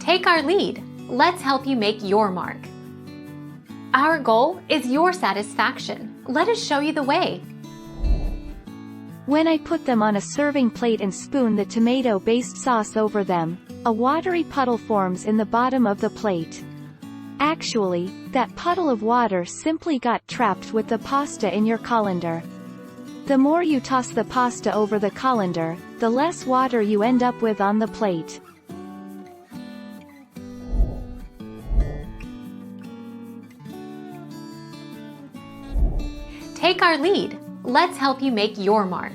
Take our lead. Let's help you make your mark. Our goal is your satisfaction. Let us show you the way. When I put them on a serving plate and spoon the tomato-based sauce over them, a watery puddle forms in the bottom of the plate. Actually, that puddle of water simply got trapped with the pasta in your colander. The more you toss the pasta over the colander, the less water you end up with on the plate. Take our lead. Let's help you make your mark.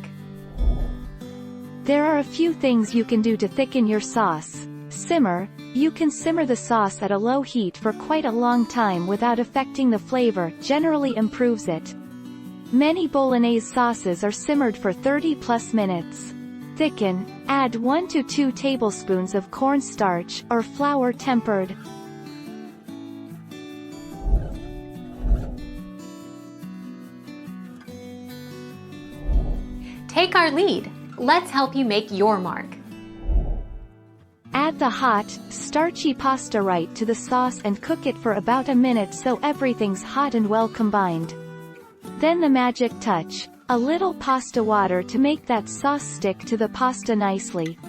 There are a few things you can do to thicken your sauce. Simmer. You can simmer the sauce at a low heat for quite a long time without affecting the flavor, generally improves it. Many bolognese sauces are simmered for 30+ minutes. Thicken. Add 1 to 2 tablespoons of cornstarch or flour tempered. Take our lead. Let's help you make your mark. Add the hot, starchy pasta right to the sauce and cook it for about a minute so everything's hot and well combined. Then the magic touch. A little pasta water to make that sauce stick to the pasta nicely.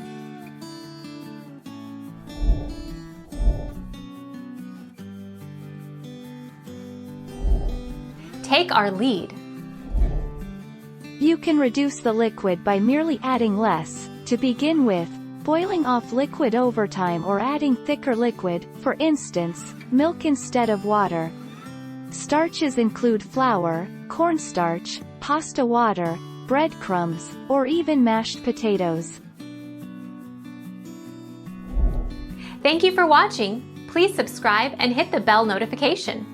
Take our lead. You can reduce the liquid by merely adding less, to begin with, boiling off liquid over time or adding thicker liquid, for instance, milk instead of water. Starches include flour, cornstarch, pasta water, breadcrumbs, or even mashed potatoes. Thank you for watching. Please subscribe and hit the bell notification.